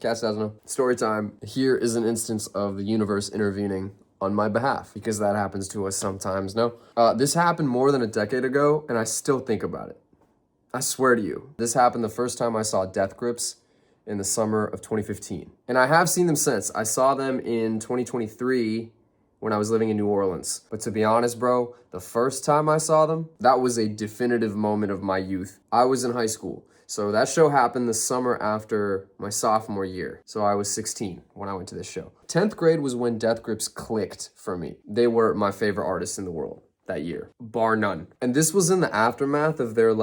Sezno. Story time. Here is an instance of the universe intervening on my behalf, because that happens to us sometimes, no? This happened more than a decade ago, and I still think about it. I swear to you, this happened the first time I saw Death Grips in the summer of 2015. And I have seen them since. I saw them in 2023 when I was living in New Orleans. But to be honest, bro, the first time I saw them, that was a definitive moment of my youth. I was in high school. So that show happened the summer after my sophomore year. So I was 16 when I went to this show. 10th grade was when Death Grips clicked for me. They were my favorite artists in the world that year, bar none. And this was in the aftermath of their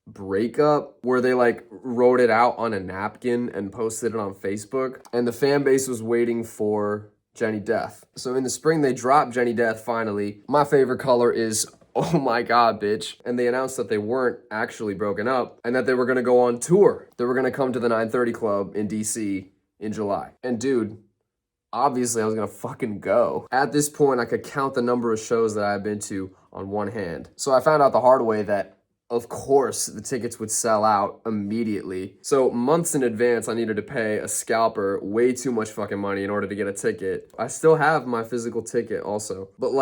breakup, where they wrote it out on a napkin and posted it on Facebook. And the fan base was waiting for Jenny Death. So in the spring, they dropped Jenny Death finally. My favorite color is oh my God, bitch. And they announced that they weren't actually broken up and that they were gonna go on tour. They were gonna come to the 930 Club in DC in July. And dude, obviously I was gonna fucking go. At this point, I could count the number of shows that I've been to on one hand. So I found out the hard way that of course, the tickets would sell out immediately. So months in advance, I needed to pay a scalper way too much fucking money in order to get a ticket. I still have my physical ticket also. But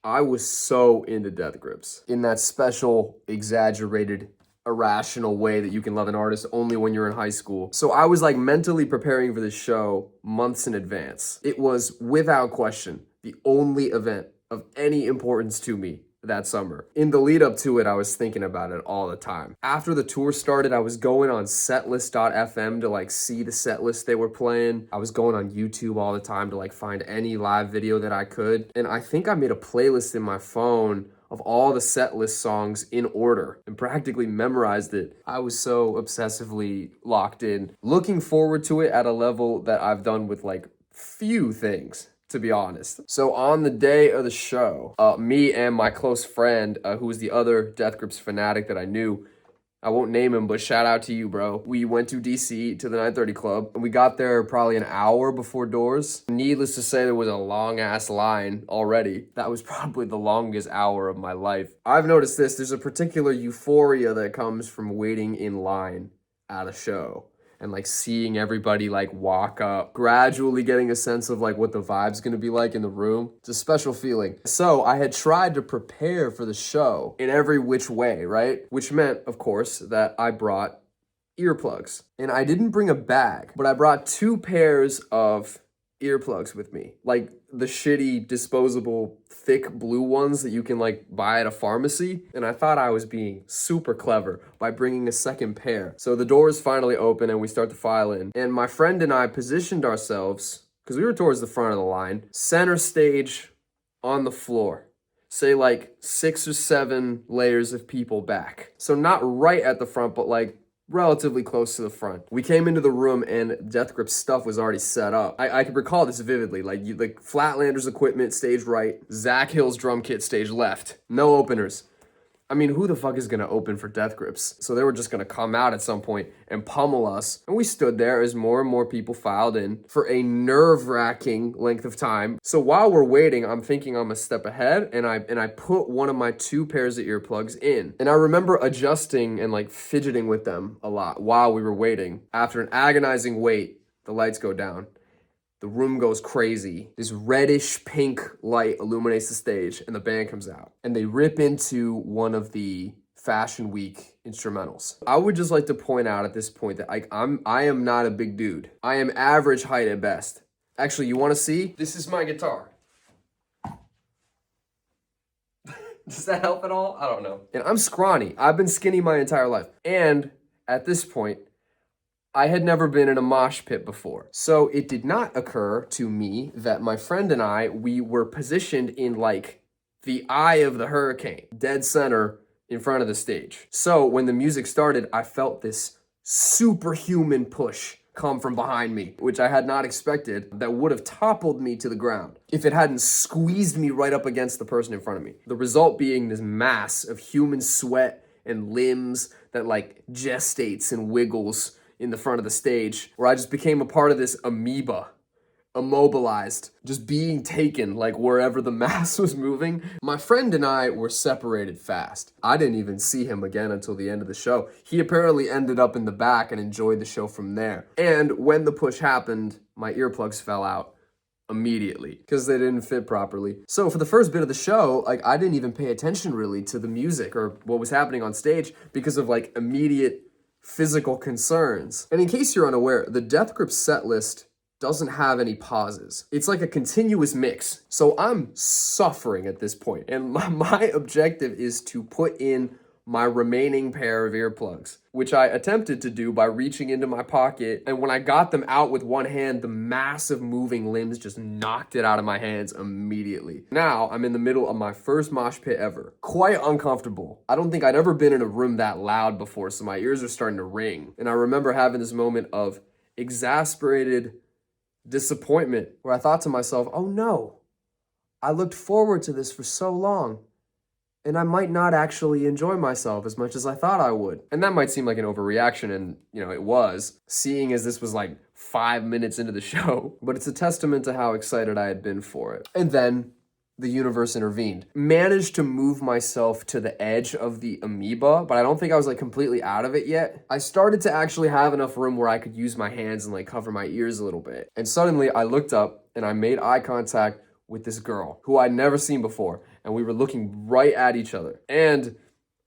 I was so into Death Grips in that special, exaggerated, irrational way that you can love an artist only when you're in high school. So I was mentally preparing for this show months in advance. It was without question the only event of any importance to me that summer. In the lead up to it, I was thinking about it all the time. After the tour started, I was going on setlist.fm to see the set list they were playing. I was going on YouTube all the time to find any live video that I could. And I think I made a playlist in my phone of all the set list songs in order and practically memorized it. I was so obsessively locked in, looking forward to it at a level that I've done with few things, to be honest. So on the day of the show, me and my close friend, who was the other Death Grips fanatic that I knew, I won't name him, but shout out to you, bro. We went to DC to the 930 Club, and we got there probably an hour before doors. Needless to say, there was a long-ass line already. That was probably the longest hour of my life. I've noticed this. There's a particular euphoria that comes from waiting in line at a show. And seeing everybody walk up, gradually getting a sense of what the vibe's gonna be like in the room. It's a special feeling. So I had tried to prepare for the show in every which way, right? Which meant, of course, that I brought earplugs. And I didn't bring a bag, but I brought 2 pairs of earplugs with me. The shitty disposable thick blue ones that you can buy at a pharmacy. And I thought I was being super clever by bringing a second pair. So the doors finally open and we start to file in. And my friend and I positioned ourselves, because we were towards the front of the line, center stage on the floor. Say 6 or 7 layers of people back. So not right at the front, but relatively close to the front. We came into the room and Death Grip's stuff was already set up. I can recall this vividly. Flatlander's equipment, stage right. Zach Hill's drum kit, stage left. No openers. I mean, who the fuck is gonna open for Death Grips? So they were just gonna come out at some point and pummel us. And we stood there as more and more people filed in for a nerve-wracking length of time. So while we're waiting, I'm thinking I'm a step ahead, and I put one of my 2 pairs of earplugs in. And I remember adjusting and fidgeting with them a lot while we were waiting. After an agonizing wait, the lights go down. The room goes crazy. This reddish pink light illuminates the stage and the band comes out. And they rip into one of the Fashion Week instrumentals. I would just like to point out at this point that I am not a big dude. I am average height at best. Actually, you want to see? This is my guitar. Does that help at all? I don't know. And I'm scrawny. I've been skinny my entire life. And at this point, I had never been in a mosh pit before. So it did not occur to me that my friend and I, we were positioned in the eye of the hurricane, dead center in front of the stage. So when the music started, I felt this superhuman push come from behind me, which I had not expected, that would have toppled me to the ground if it hadn't squeezed me right up against the person in front of me. The result being this mass of human sweat and limbs that gestates and wiggles in the front of the stage, where I just became a part of this amoeba immobilized, just being taken like wherever the mass was moving. My friend and I were separated fast. I didn't even see him again until the end of the show. He apparently ended up in the back and enjoyed the show from there. And when the push happened, my earplugs fell out immediately because they didn't fit properly. So for the first bit of the show, like, I didn't even pay attention really to the music or what was happening on stage because of like immediate physical concerns. And in case you're unaware, the Death Grip set list doesn't have any pauses. It's like a continuous mix. So I'm suffering at this point, and my objective is to put in my remaining pair of earplugs, which I attempted to do by reaching into my pocket, and when I got them out with one hand, the massive moving limbs just knocked it out of my hands immediately. Now I'm in the middle of my first mosh pit ever. Quite uncomfortable. I don't think I'd ever been in a room that loud before, so my ears are starting to ring. And I remember having this moment of exasperated disappointment where I thought to myself, oh no, I looked forward to this for so long, and I might not actually enjoy myself as much as I thought I would. And that might seem like an overreaction, and it was, seeing as this was like 5 minutes into the show, but it's a testament to how excited I had been for it. And then the universe intervened. Managed to move myself to the edge of the amoeba, but I don't think I was like completely out of it yet. I started to actually have enough room where I could use my hands and like cover my ears a little bit. And suddenly I looked up and I made eye contact with this girl who I'd never seen before. And we were looking right at each other. And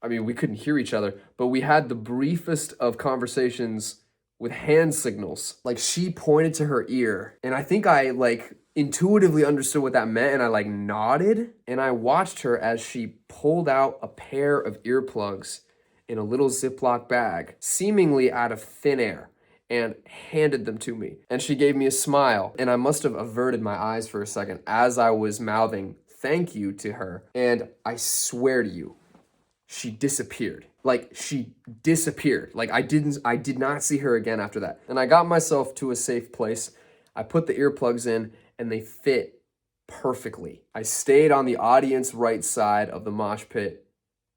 I mean, we couldn't hear each other, but we had the briefest of conversations with hand signals. Like, she pointed to her ear, and I think I like intuitively understood what that meant, and I like nodded, and I watched her as she pulled out a pair of earplugs in a little Ziploc bag, seemingly out of thin air, and handed them to me. And she gave me a smile, and I must have averted my eyes for a second as I was mouthing thank you to her. And I swear to you, she disappeared. Like, she disappeared. Like, I did not see her again after that. And I got myself to a safe place. I put the earplugs in, and they fit perfectly. I stayed on the audience right side of the mosh pit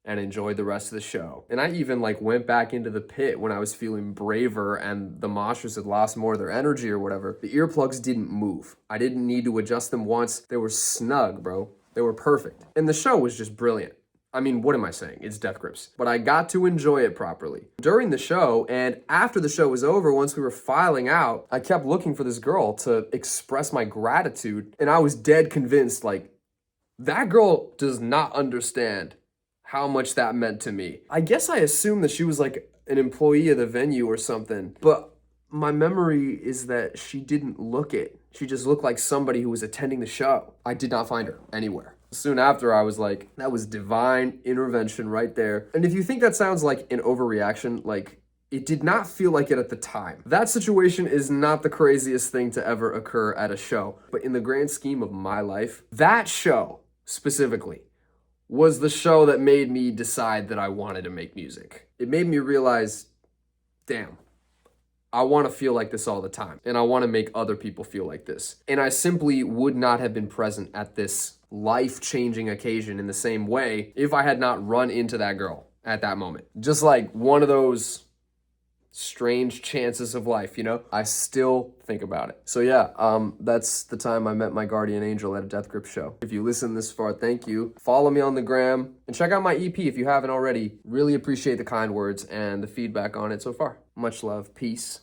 and enjoyed the rest of the show. And I even like went back into the pit when I was feeling braver and the moshers had lost more of their energy or whatever. The earplugs didn't move. I didn't need to adjust them once. They were snug, bro. They were perfect. And the show was just brilliant. I mean, what am I saying? It's Death Grips. But I got to enjoy it properly. During the show, and after the show was over, once we were filing out, I kept looking for this girl to express my gratitude. And I was dead convinced, like, that girl does not understand how much that meant to me. I guess I assumed that she was like an employee of the venue or something. But my memory is that she didn't look it. She just looked like somebody who was attending the show. I did not find her anywhere. Soon after, I was like, that was divine intervention right there. And if you think that sounds like an overreaction, like, it did not feel like it at the time. That situation is not the craziest thing to ever occur at a show. But in the grand scheme of my life, that show specifically was the show that made me decide that I wanted to make music. It made me realize, damn, I want to feel like this all the time. And I want to make other people feel like this. And I simply would not have been present at this life-changing occasion in the same way if I had not run into that girl at that moment. Just like one of those strange chances of life, I still think about it. So yeah, that's the time I met my guardian angel at a Death Grip show. If you listen this far, thank you. Follow me on the gram and check out my EP if you haven't already. Really appreciate the kind words and the feedback on it so far. Much love. Peace.